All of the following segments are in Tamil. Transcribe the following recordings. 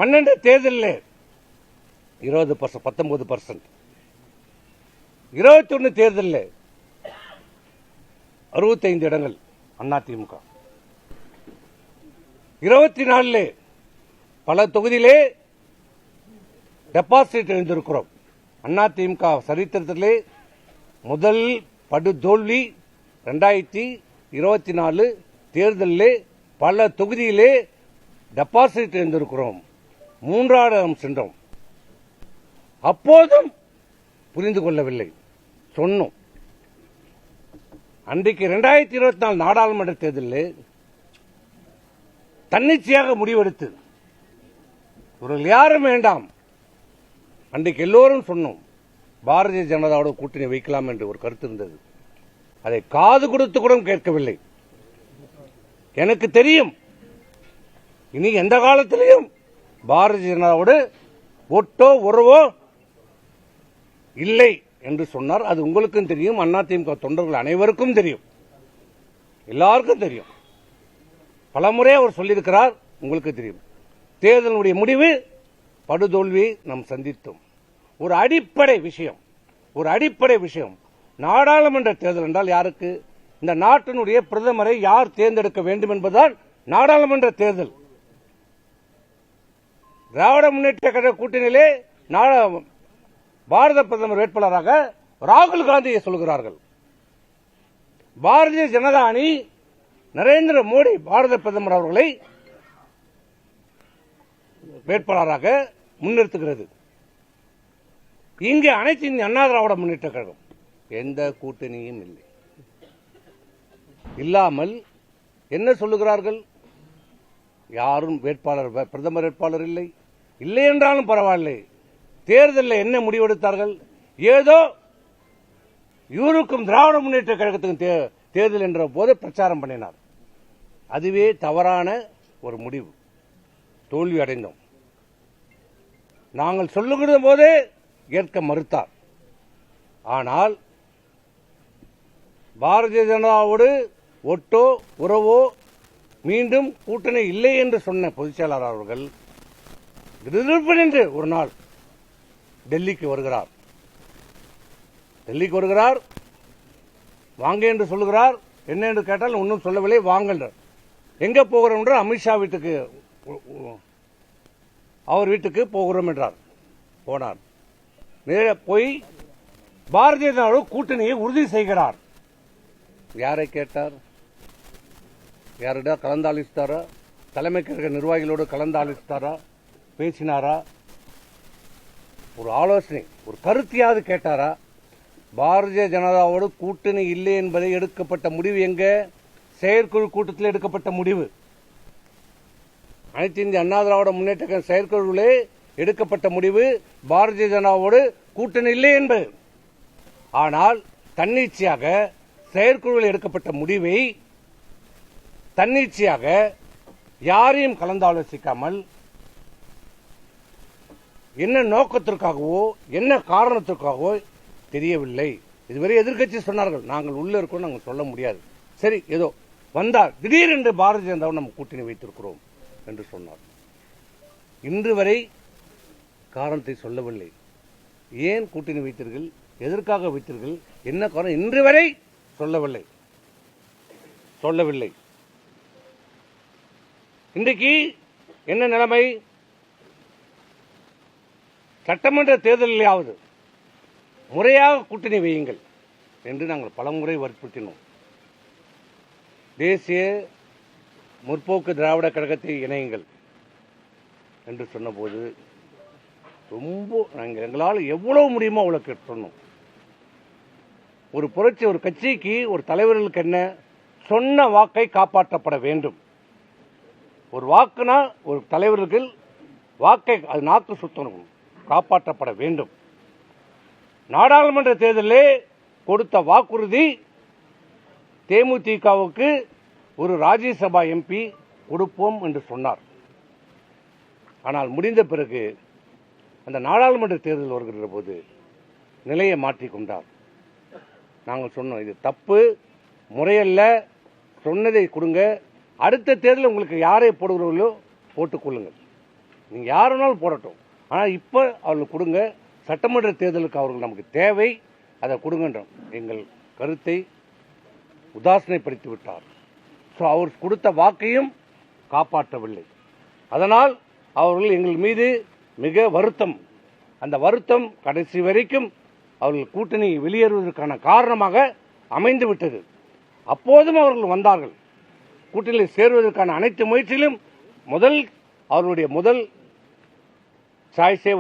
12 தேர்தலில் 19%, 21 தேர்தலில் 65 இடங்கள் அதிமுக, 24 பல தொகுதியிலே டெபாசிட் எழுந்திருக்கிறோம். அதிமுக சரித்திரத்திலே முதல் படுதோல்வி 2024 தேர்தலிலே பல தொகுதியிலே டெபாசிட் எழுந்திருக்கிறோம். 3வது இடம் சென்றோம். அப்போதும் புரிந்து கொள்ளவில்லை. சொன்னோம். அன்றைக்கு 2024 நாடாளுமன்ற தேர்தலில் தன்னிச்சையாக முடிவெடுத்து இவர்கள் யாரும் வேண்டாம். அன்றைக்கு எல்லோரும் சொன்னோம், பாரதிய ஜனதாவோட கூட்டணி வைக்கலாம் என்று ஒரு கருத்து இருந்தது. அதை காது கொடுத்து கூட கேட்கவில்லை. எனக்கு தெரியும், இனி எந்த காலத்திலையும் பாரதிய ஜனதாவோடு ஒட்டோ உறவோ இல்லை என்று சொன்னார். அது உங்களுக்கும் தெரியும், அதிமுக தொண்டர்கள் அனைவருக்கும் தெரியும், எல்லாருக்கும் தெரியும். பலமுறை அவர் சொல்லியிருக்கிறார், உங்களுக்கு தெரியும். தேர்தலுடைய முடிவு படுதோல்வியை நாம் சந்தித்தோம். ஒரு அடிப்படை விஷயம் நாடாளுமன்ற தேர்தல் என்றால் யாருக்கு? இந்த நாட்டினுடைய பிரதமரை யார் தேர்ந்தெடுக்க வேண்டும் என்பதுதான் நாடாளுமன்ற தேர்தல். திராவிட முன்னேற்ற கழக கூட்டணியிலே பாரத பிரதமர் வேட்பாளராக ராகுல் காந்தியை சொல்கிறார்கள். பாரதிய ஜனதா அணி நரேந்திர மோடி பாரத பிரதமர் அவர்களை வேட்பாளராக முன்னிறுத்துகிறது. இங்கே அனைத்து இந்திய அண்ணா திராவிட முன்னேற்ற கழகம் எந்த கூட்டணியும் இல்லை. இல்லாமல் என்ன சொல்லுகிறார்கள்? யாரும் வேட்பாளர், பிரதமர் வேட்பாளர் இல்லை. இல்லை என்றாலும் பரவாயில்லை. தேர்தலில் என்ன முடிவெடுத்தார்கள்? ஏதோ இவருக்கும் திராவிட முன்னேற்ற கழகத்துக்கும் தேர்தல் என்ற போது பிரச்சாரம் பண்ணினார். அதுவே தவறான ஒரு முடிவு. தோல்வி அடைந்தோம். நாங்கள் சொல்லுகிற போதே ஏற்க மறுத்தார். ஆனால் பாரதிய ஜனதாவோடு ஒட்டோ உறவோ மீண்டும் கூட்டணி இல்லை என்று சொன்ன பொதுச் செயலாளர் அவர்கள் திடீரென்று ஒரு நாள் டெல்லிக்கு வருகிறார். வாங்க என்று சொல்லுகிறார். என்ன என்று கேட்டால் ஒன்றும் சொல்லவில்லை. வாங்கன்றார். எங்க போகிறோம் என்று அமித்ஷா வீட்டுக்கு, அவர் வீட்டுக்கு போகிறோம் என்றார். போனார். நேர போய் பாரதிய ஜனதா கூட்டணியை உறுதி செய்கிறார். யாரை கேட்டார்? யாரிட கலந்தாலோசித்தாரா? தலைமை கழக நிர்வாகிகளோடு கலந்தாலோசித்தாரா? பேசினாரா? ஒரு ஆலோசனை, ஒரு கருத்தையாவது கேட்டாரா? பாரதிய ஜனதாவோடு கூட்டணி இல்லை என்பதை எடுக்கப்பட்ட முடிவு எங்க? செயற்குழு கூட்டத்தில் எடுக்கப்பட்ட முடிவு. அனைத்து இந்திய அண்ணா திராவிட முன்னேற்ற கழக செயற்குழுவிலே எடுக்கப்பட்ட முடிவு பாரதிய ஜனதாவோடு கூட்டணி இல்லை என்பது. ஆனால் தன்னிச்சையாக செயற்குழுவில் எடுக்கப்பட்ட முடிவை தன்னிச்சையாக யாரையும் கலந்தாலோசிக்காமல் என்ன நோக்கத்திற்காகவோ என்ன காரணத்திற்காகவோ தெரியவில்லை. இதுவரை எதிர்க்கட்சி சொன்னார்கள், நாங்கள் உள்ள இருக்கோம், நாங்கள் சொல்ல முடியாது. சரி, ஏதோ வந்தார். திடீரென்று பாரதிய ஜனதாவை நம்ம கூட்டணி வைத்திருக்கிறோம் என்று சொன்னார். இன்று வரை காரணத்தை சொல்லவில்லை. ஏன் கூட்டணி வைத்தீர்கள், எதற்காக வைத்தீர்கள், என்ன காரணம் இன்று வரை சொல்லவில்லை. இன்றைக்கு என்ன நிலைமை? சட்டமன்ற தேர்தலிலாவது முறையாக கூட்டணி வையுங்கள் என்று நாங்கள் பலமுறை வற்புறுத்தினோம். தேசிய முற்போக்கு திராவிட கழகத்தை இணையுங்கள் என்று சொன்னபோது ரொம்ப எங்களால் எவ்வளவு முடியுமோ அவ்வளவு சொன்னோம். ஒரு புரட்சி, ஒரு கட்சிக்கு, ஒரு தலைவர்களுக்கு என்ன, சொன்ன வாக்கை காப்பாற்றப்பட வேண்டும். ஒரு வாக்குனா ஒரு தலைவர்கள் வாக்கை, அது நாக்கு சுத்தணும், காப்பாற்றப்பட வேண்டும். நாடாளுமன்ற தேர்தலிலே கொடுத்த வாக்குறுதி தேமுதிகவுக்கு ஒரு ராஜ்யசபா எம்பி கொடுப்போம் என்று சொன்னார். ஆனால் முடிந்த பிறகு அந்த நாடாளுமன்ற தேர்தல் வருகிற போது நிலையை மாற்றிக்கொண்டார். நாங்கள் சொன்னோம், இது தப்பு, முறையல்ல, சொன்னதை கொடுங்க, அடுத்த தேர்தலில் உங்களுக்கு யாரை போடுகிறீர்களோ போட்டுக் கொள்ளுங்கள். நீங்க யார் வேணாலும் போடட்டும். ஆனால் இப்போ அவர்களுக்கு கொடுங்க. சட்டமன்ற தேர்தலுக்கு அவர்கள் நமக்கு தேவை, அதை கொடுங்கன்றோம். எங்கள் கருத்தை உதாசனைப்படுத்தி விட்டார். ஸோ அவர் கொடுத்த வாக்கையும் காப்பாற்றவில்லை. அதனால் அவர்கள் எங்கள் மீது மிக வருத்தம். அந்த வருத்தம் கடைசி வரைக்கும் அவர்கள் கூட்டணி வெளியேறுவதற்கான காரணமாக அமைந்து விட்டது. அப்போதும் அவர்கள் வந்தார்கள். கூட்டணியில் சேருவதற்கான அனைத்து முயற்சியிலும் அவர்களுடைய முதல் சாய்ஸே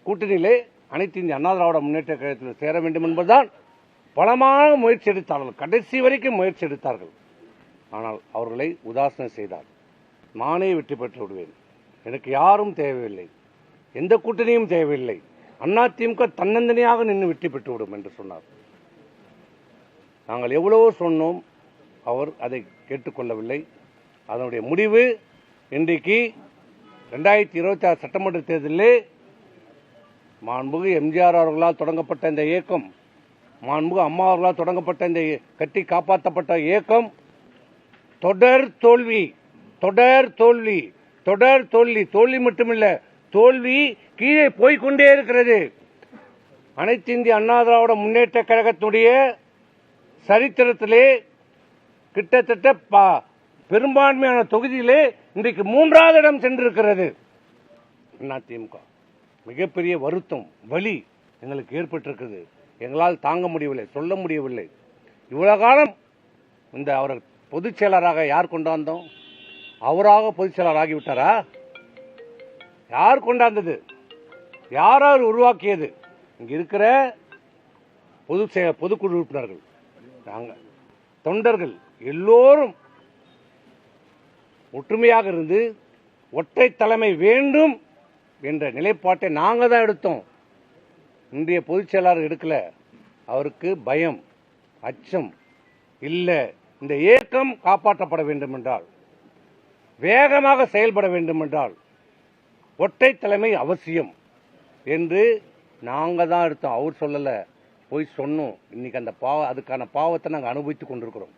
கூட்டணியிலே அனைத்து இந்திய அண்ணா திராவிட முன்னேற்ற கழகத்தில் சேர வேண்டும் என்பதுதான். பலமான முயற்சி எடுத்தார்கள், கடைசி வரைக்கும் முயற்சி எடுத்தார்கள். ஆனால் அவர்களை உதாசனை செய்தார். நானே வெற்றி பெற்று விடுவேன், எனக்கு யாரும் தேவையில்லை, எந்த கூட்டணியும் தேவையில்லை, அதிமுக தன்னந்தனியாக நின்று வெற்றி பெற்று விடும் என்று சொன்னார். நாங்கள் எவ்வளவோ சொன்னோம், அவர் அதை கேட்டுக்கொள்ளவில்லை. அதனுடைய முடிவு இன்றைக்கு 2026 சட்டமன்ற தேர்தலிலே மாண்புமிகு எம்ஜிஆர் அவர்களால் தொடங்கப்பட்ட இந்த இயக்கம், மாண்புமிகு அம்மா அவர்களால் தொடங்கப்பட்ட இந்த கட்டி காப்பாற்றப்பட்ட இயக்கம் தொடர் தோல்வி, தொடர் தோல்வி, தொடர் தோல்வி. தோல்வி மட்டுமில்ல, தோல்வி கீழே போய்கொண்டே இருக்கிறது. அனைத்து இந்திய அண்ணா திராவிட முன்னேற்ற கழகத்துடைய சரித்திரத்திலே கிட்டத்தட்ட பெரும்பான்மையான தொகுதியிலே இன்றைக்கு 3வது இடம் சென்றிருக்கிறது அதிமுக. மிகப்பெரிய வருத்தம், வலி எங்களுக்கு ஏற்பட்டிருக்கிறது. எங்களால் தாங்க முடியவில்லை, சொல்ல முடியவில்லை. இவ்வளவு காலம் அவர் பொதுச் செயலராக யார் கொண்டாந்தோம்? அவராக பொதுச் செயலர் ஆகிவிட்டாரா? யார் கொண்டாந்தது? யாரால் உருவாக்கியது? இங்க இருக்கிற பொதுக்குழு உறுப்பினர்கள், நாங்கள் தொண்டர்கள் எல்லோரும் ஒற்றுமையாக இருந்து ஒற்றை தலைமை வேண்டும் என்ற நிலைப்பாட்டை நாங்கள் தான் எடுத்தோம். இன்றைய பொதுச் செயலாளர் எடுக்கல. அவருக்கு பயம், அச்சம் இல்லை. இந்த இயக்கம் காப்பாற்றப்பட வேண்டும் என்றால், வேகமாக செயல்பட வேண்டும் என்றால் ஒற்றை தலைமை அவசியம் என்று நாங்கள் தான் எடுத்தோம். அவர் சொல்லல, போய் சொன்னோம். இன்னைக்கு அந்த அதுக்கான பாவத்தை நாங்கள் அனுபவித்துக் கொண்டிருக்கிறோம்.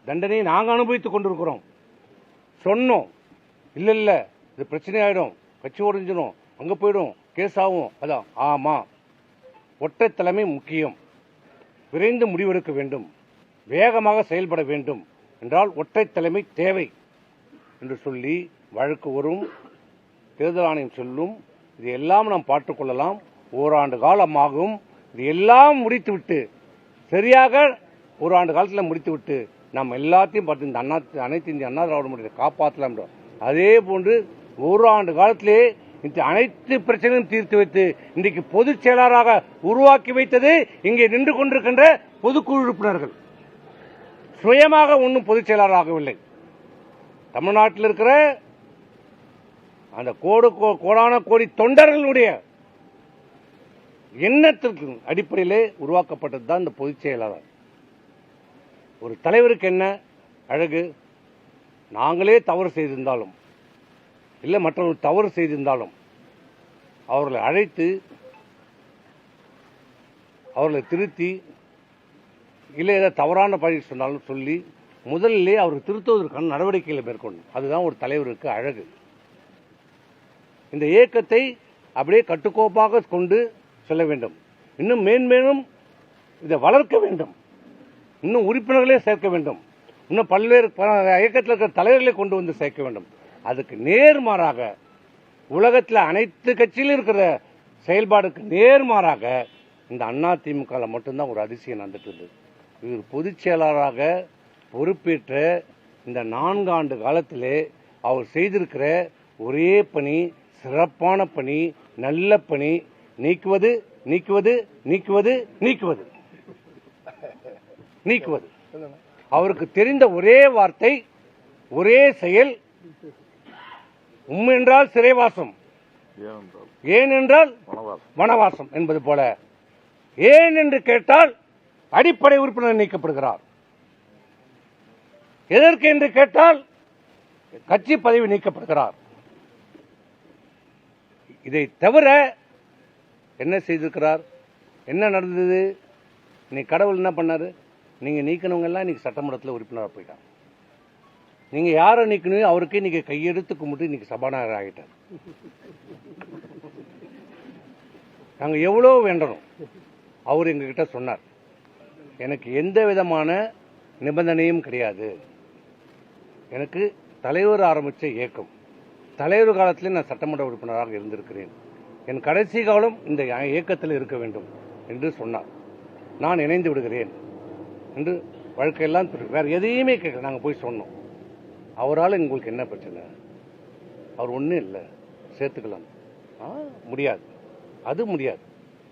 தண்டனையை நாங்கள் அனுபவித்துக் கொண்டிருக்கிறோம். சொன்னோம், இல்ல இல்ல இது பிரச்சனை ஆயிடும், கட்சி உடைஞ்சிடும், அங்க போயிடும், கேஸ் ஆகும். அதான் ஆமா, ஒற்றை தலைமை முக்கியம், விரைந்து முடிவெடுக்க வேண்டும், வேகமாக செயல்பட வேண்டும் என்றால் ஒற்றை தலைமை தேவை என்று சொல்லி வழக்கு வரும், தேர்தல் ஆணையம் சொல்லும். இது எல்லாம் நாம் பார்த்துக்கொள்ளலாம். ஓராண்டு காலமாகும். இது எல்லாம் முடித்துவிட்டு, சரியாக ஓராண்டு காலத்தில் முடித்துவிட்டு நாம் எல்லாத்தையும் பார்த்து இந்த அனைத்து இந்திய அண்ணா திராவிட முன்னேற்றத்தை காப்பாற்றலாம். அதே போன்று ஓராண்டு காலத்திலே இந்த அனைத்து பிரச்சனையும் தீர்த்து வைத்து இன்றைக்கு பொதுச் செயலாளராக உருவாக்கி வைத்தது இங்கே நின்று கொண்டிருக்கின்ற பொதுக்குழு உறுப்பினர்கள். சுயமாக ஒன்றும் பொதுச் செயலாளராகவில்லை. தமிழ்நாட்டில் இருக்கிற அந்த கோடான கோடி தொண்டர்களுடைய எண்ணத்திற்கு அடிப்படையிலே உருவாக்கப்பட்டது தான் இந்த பொதுச் செயலாளர். ஒரு தலைவருக்கு என்ன அழகு? நாங்களே தவறு செய்திருந்தாலும், இல்லை மற்றவர்கள் தவறு செய்திருந்தாலும் அவர்களை அழைத்து, அவர்களை திருத்தி, இல்லை ஏதாவது தவறான பழி சொன்னாலும் சொல்லி முதலிலே அவர்கள் திருத்துவதற்கான நடவடிக்கைகளை மேற்கொண்டு, அதுதான் ஒரு தலைவருக்கு அழகு. இந்த இயக்கத்தை அப்படியே கட்டுக்கோப்பாக கொண்டு செல்ல வேண்டும். இன்னும் மேன்மேலும் இதை வளர்க்க வேண்டும். இன்னும் உறுப்பினர்களே சேர்க்க வேண்டும். இன்னும் பல்வேறு இயக்கத்தில் இருக்கிற தலைவர்களை கொண்டு வந்து சேர்க்க வேண்டும். அதுக்கு நேர்மாறாக உலகத்தில் அனைத்து கட்சியிலும் இருக்கிற செயல்பாடுக்கு நேர்மாறாக இந்த அதிமுக மட்டும்தான் ஒரு அதிசயம் நடந்துட்டு இருந்தது. இவர் பொதுச் செயலாளராக பொறுப்பேற்ற இந்த 4 ஆண்டு காலத்திலே அவர் செய்திருக்கிற ஒரே பணி, சிறப்பான பணி, நல்ல பணி, நீக்குவது நீக்குவது நீக்குவது நீக்குவது நீக்குவது. அவருக்கு தெரிந்த ஒரே வார்த்தை, ஒரே செயல், என்றால் சிறைவாசம், ஏன் என்றால் வனவாசம் என்பது போல. ஏன் என்று கேட்டால் அடிப்படை உறுப்பினர் நீக்கப்படுகிறார். எதற்கு என்று கேட்டால் கட்சி பதவி நீக்கப்படுகிறார். இதை தவிர என்ன செய்திருக்கிறார்? என்ன நடந்தது? நீ கடவுள் என்ன பண்ணாரு? நீங்க நீக்கணவங்க எல்லாம் இன்னைக்கு சட்டமன்றத்தில் உறுப்பினராக போயிட்டாங்க. நீங்க யாரை நீக்கணும் அவருக்கே நீங்க கையெடுத்து கும்பிட்டு இன்னைக்கு சபாநாயகர் ஆகிட்டார். நாங்க எவ்வளவு வேண்டணும். அவர் எங்ககிட்ட சொன்னார், எனக்கு எந்த விதமான நிபந்தனையும் கிடையாது. எனக்கு தலைவர் ஆரம்பிச்ச இயக்கம், தலைவர் காலத்திலே நான் சட்டமன்ற உறுப்பினராக இருந்திருக்கிறேன். என் கடைசி காலம் இந்த இயக்கத்தில் இருக்க வேண்டும் என்று சொன்னார். நான் இணைந்து விடுகிறேன் என்று வழக்கையெல்லாம் வேற எதையுமே கேட்கல. நாங்கள் போய் சொன்னோம். அவரால் உங்களுக்கு என்ன பிரச்சனை? அவர் ஒன்றும் இல்லை, சேர்த்துக்கலாம். முடியாது, அது முடியாது.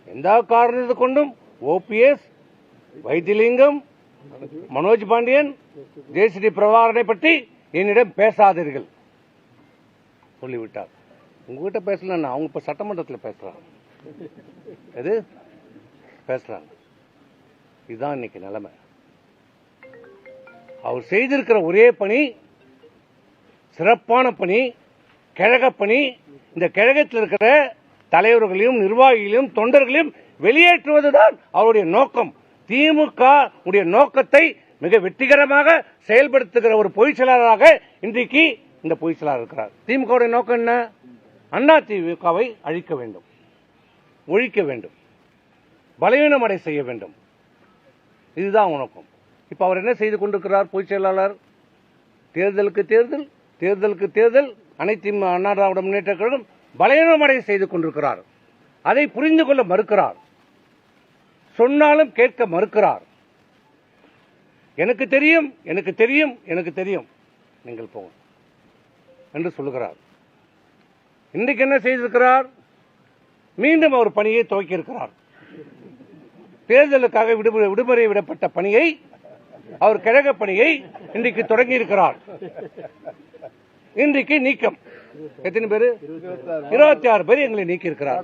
எந்த காரணத்தை கொண்டும் ஓபிஎஸ், வைத்திலிங்கம், மனோஜ் பாண்டியன், ஜெயஸ்ரீ பிரபாகரனை பற்றி என்னிடம் பேசாதீர்கள் சொல்லிவிட்டார். உங்ககிட்ட பேசலன்னா அவங்க இப்ப சட்டமன்றத்தில் பேசுறாங்க. எது பேசுறாங்க? இதுதான் இன்னைக்கு நிலைமை. அவர் செய்திருக்கிற ஒரே பணி சிறப்பான பணி, கழக பணி. இந்த கழகத்தில் இருக்கிற தலைவர்களையும் நிர்வாகிகளையும் தொண்டர்களையும் வெளியேற்றுவதுதான் அவருடைய நோக்கம். திமுக உடைய நோக்கத்தை மிக வெற்றிகரமாக செயல்படுத்துகிற ஒரு பொதுச் செயலாளராக இன்றைக்கு இந்த பொதுச் செயலாளர் இருக்கிறார். திமுக நோக்கம் என்ன? அண்ணா திமுகவை அழிக்க வேண்டும், ஒழிக்க வேண்டும், பலவீனமடை செய்ய வேண்டும். இதுதான் நோக்கம். இப்ப அவர் என்ன செய்து கொண்டிருக்கிறார்? பொதுச் செயலாளர் தேர்தலுக்கு தேர்தல், தேர்தலுக்கு தேர்தல், அனைத்து அண்ணா திராவிட முன்னேற்ற கழகம் பலவீனமடை செய்து கொண்டிருக்கிறார். அதை புரிந்து கொள்ள மறுக்கிறார். சொன்னாலும் கேட்க மறுக்கிறார். எனக்கு தெரியும், எனக்கு தெரியும், எனக்கு தெரியும், நீங்கள் போங்க என்று சொல்லுகிறார். இன்றைக்கு என்ன செய்திருக்கிறார்? மீண்டும் அவர் பணியை துவக்கி இருக்கிறார். தேர்தலுக்காக விடுமுறை விடப்பட்ட பணியை, அவர் கழக பணியை இன்றைக்கு தொடங்கி இருக்கிறார். இன்றைக்கு நீக்கம் எத்தனை பேர்? 26 பேர் எங்களை நீக்கி இருக்கிறார்.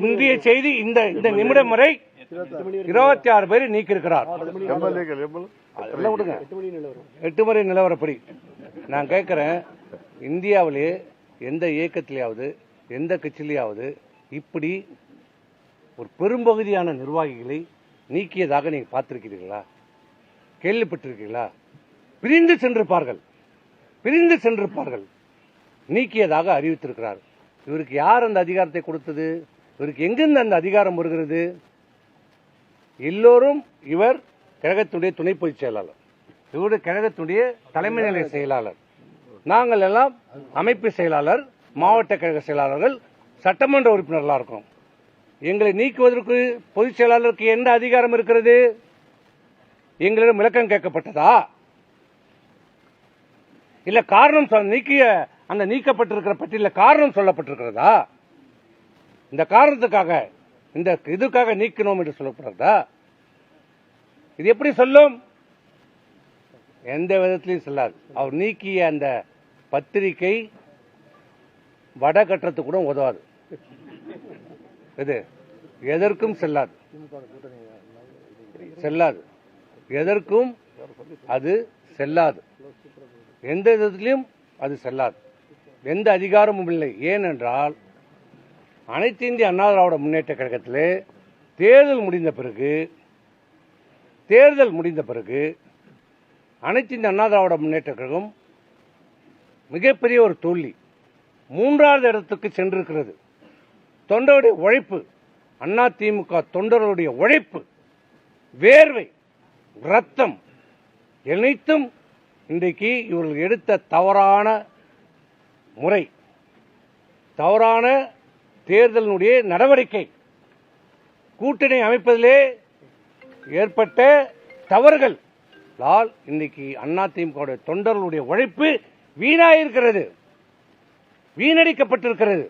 இந்திய செய்தி இந்த நிமிடம் வரை 26 பேர் நீக்கி இருக்கிறார். 8 முறை நிலவரப்படி நான் கேட்கிறேன், இந்தியாவிலே எந்த இயக்கத்திலேயாவது எந்த கட்சியிலேயாவது இப்படி ஒரு பெரும்பகுதியான நிர்வாகிகளை நீக்கியதாக நீங்க பார்த்திருக்கிறீர்களா? கேள்விப்பட்டிருக்கீங்களா? பிரிந்து சென்றிருப்பார்கள், பிரிந்து சென்றிருப்பார்கள். நீக்கியதாக அறிவித்திருக்கிறார். இவருக்கு யார் அந்த அதிகாரத்தை கொடுத்தது? இவருக்கு எங்கிருந்து அந்த அதிகாரம் வருகிறது? எல்லோரும் இவர் கழகத்துடைய துணை பொதுச் செயலாளர், இவருடைய கழகத்துடைய தலைமை நிலை செயலாளர், நாங்கள் எல்லாம் அமைப்பு செயலாளர், மாவட்ட கழக செயலாளர்கள், சட்டமன்ற உறுப்பினர்களாக இருக்கோம். எங்களை நீக்குவதற்கு பொதுச் செயலாளருக்கு என்ன அதிகாரம் இருக்கிறது? எங்களிடம் விளக்கம் கேட்கப்பட்டதா? இல்ல காரணம் நீக்கிய அந்த நீக்கப்பட்டிருக்கிற பட்டியலில் காரணம் சொல்லப்பட்டிருக்கிறதா? இந்த காரணத்துக்காக இந்த இதுக்காக நீக்கணும் என்று சொல்லப்படுறதா? இது எப்படி சொல்லும்? எந்த விதத்திலையும் செல்லாது. அவர் நீக்கிய அந்த பத்திரிகை வடகட்டத்து கூட உதவாது. இது எதற்கும் செல்லாது, செல்லாது, எதற்கும் அது செல்லாது, எந்த விதத்திலும் அது செல்லாது, எந்த அதிகாரமும் இல்லை. ஏனென்றால் அனைத்து இந்திய அண்ணா திராவிட முன்னேற்ற கழகத்திலே தேர்தல் முடிந்த பிறகு அனைத்து இந்திய அண்ணா திராவிட முன்னேற்ற கழகம் மிகப்பெரிய ஒரு தோல்வி, 3வது இடத்துக்கு சென்றிருக்கிறது. தொண்டருடைய உழைப்பு, அண்ணா திமுக தொண்டர்களுடைய உழைப்பு, வேர்வை, ரத்தம் அனைத்தும் இன்றைக்கு இவர்கள் எடுத்த தவறான முறை, தவறான தேர்தலினுடைய நடவடிக்கை, கூட்டணி அமைப்பதிலே ஏற்பட்ட தவறுகள் இன்னைக்கு அதிமுக தொண்டர்களுடைய உழைப்பு வீணாயிருக்கிறது, வீணடிக்கப்பட்டிருக்கிறது.